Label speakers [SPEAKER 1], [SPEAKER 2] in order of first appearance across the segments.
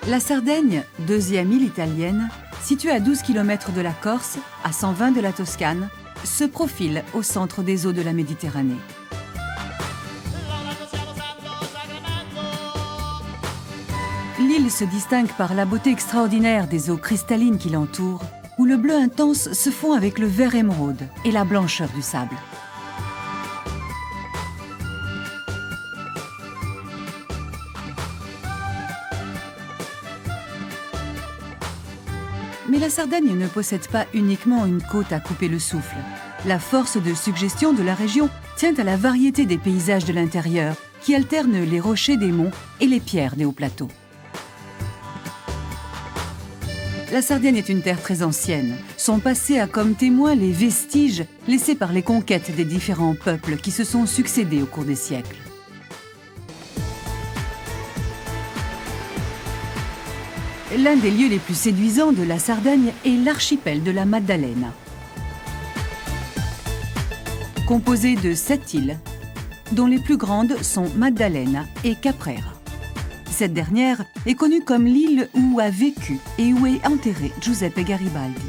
[SPEAKER 1] La Sardaigne, deuxième île italienne, située à 12 km de la Corse, à 120 de la Toscane, se profile au centre des eaux de la Méditerranée. L'île se distingue par la beauté extraordinaire des eaux cristallines qui l'entourent, où le bleu intense se fond avec le vert émeraude et la blancheur du sable. Mais la Sardaigne ne possède pas uniquement une côte à couper le souffle. La force de suggestion de la région tient à la variété des paysages de l'intérieur, qui alternent les rochers des monts et les pierres des hauts plateaux. La Sardaigne est une terre très ancienne. Son passé a comme témoin les vestiges laissés par les conquêtes des différents peuples qui se sont succédés au cours des siècles. L'un des lieux les plus séduisants de la Sardaigne est l'archipel de la Maddalena. Composé de 7 îles, dont les plus grandes sont Maddalena et Caprera. Cette dernière est connue comme l'île où a vécu et où est enterré Giuseppe Garibaldi.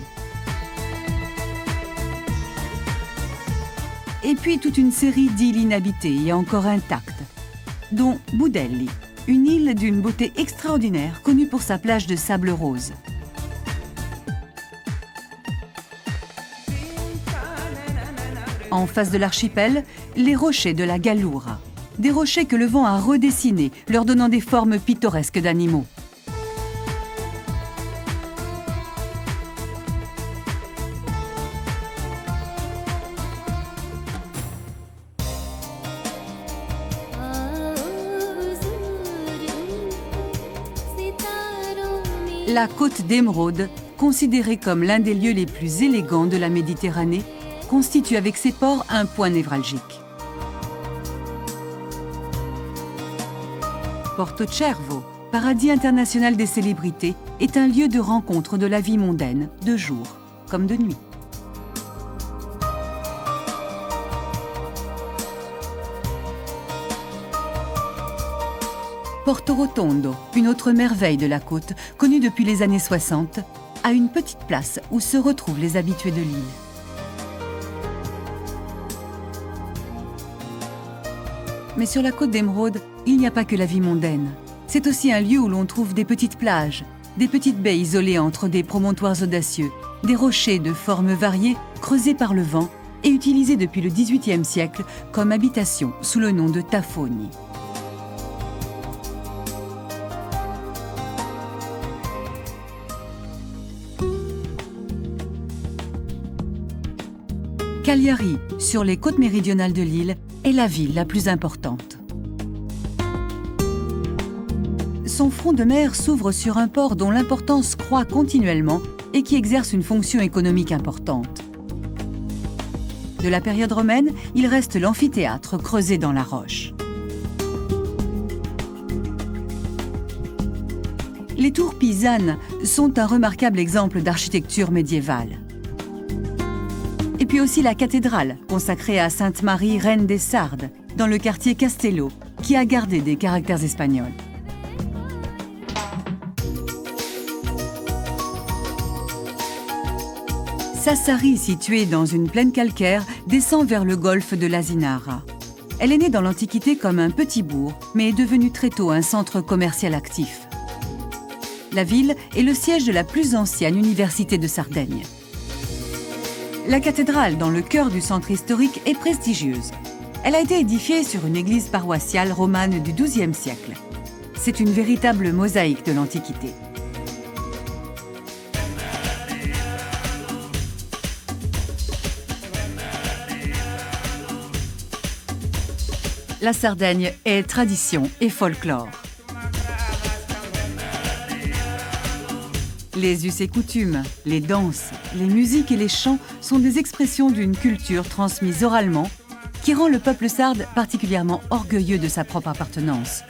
[SPEAKER 1] Et puis toute une série d'îles inhabitées et encore intactes, dont Boudelli, une île d'une beauté extraordinaire connue pour sa plage de sable rose. En face de l'archipel, les rochers de la Gallura. Des rochers que le vent a redessinés, leur donnant des formes pittoresques d'animaux. La côte d'Émeraude, considérée comme l'un des lieux les plus élégants de la Méditerranée, constitue avec ses ports un point névralgique. Porto Cervo, paradis international des célébrités, est un lieu de rencontre de la vie mondaine, de jour comme de nuit. Porto Rotondo, une autre merveille de la côte, connue depuis les années 60, a une petite place où se retrouvent les habitués de l'île. Mais sur la côte d'Émeraude, il n'y a pas que la vie mondaine. C'est aussi un lieu où l'on trouve des petites plages, des petites baies isolées entre des promontoires audacieux, des rochers de formes variées creusés par le vent et utilisés depuis le XVIIIe siècle comme habitation sous le nom de Tafoni. Cagliari, sur les côtes méridionales de l'île, est la ville la plus importante. Son front de mer s'ouvre sur un port dont l'importance croît continuellement et qui exerce une fonction économique importante. De la période romaine, il reste l'amphithéâtre creusé dans la roche. Les tours pisanes sont un remarquable exemple d'architecture médiévale. Et puis aussi la cathédrale, consacrée à Sainte Marie, reine des Sardes, dans le quartier Castello, qui a gardé des caractères espagnols. Sassari, située dans une plaine calcaire, descend vers le golfe de l'Asinara. Elle est née dans l'Antiquité comme un petit bourg, mais est devenue très tôt un centre commercial actif. La ville est le siège de la plus ancienne université de Sardaigne. La cathédrale, dans le cœur du centre historique, est prestigieuse. Elle a été édifiée sur une église paroissiale romane du XIIe siècle. C'est une véritable mosaïque de l'Antiquité. La Sardaigne est tradition et folklore. Les us et coutumes, les danses, les musiques et les chants sont des expressions d'une culture transmise oralement qui rend le peuple sarde particulièrement orgueilleux de sa propre appartenance.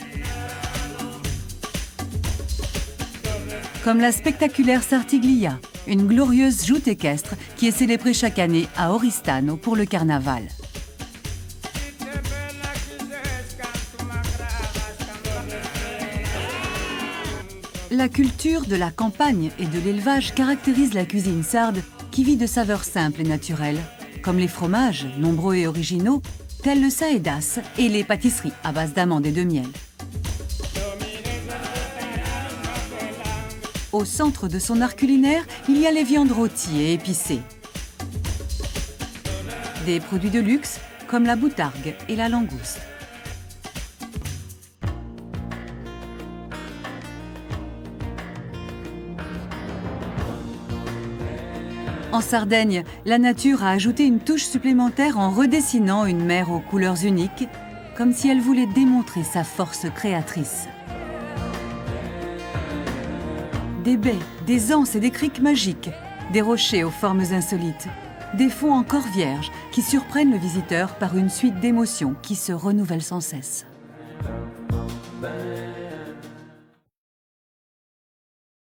[SPEAKER 1] Comme la spectaculaire Sartiglia, une glorieuse joute équestre qui est célébrée chaque année à Oristano pour le carnaval. La culture de la campagne et de l'élevage caractérise la cuisine sarde qui vit de saveurs simples et naturelles, comme les fromages, nombreux et originaux, tels le saédas et les pâtisseries à base d'amandes et de miel. Au centre de son art culinaire, il y a les viandes rôties et épicées. Des produits de luxe comme la boutargue et la langouste. En Sardaigne, la nature a ajouté une touche supplémentaire en redessinant une mer aux couleurs uniques, comme si elle voulait démontrer sa force créatrice. Des baies, des anses et des criques magiques, des rochers aux formes insolites, des fonds encore vierges qui surprennent le visiteur par une suite d'émotions qui se renouvellent sans cesse.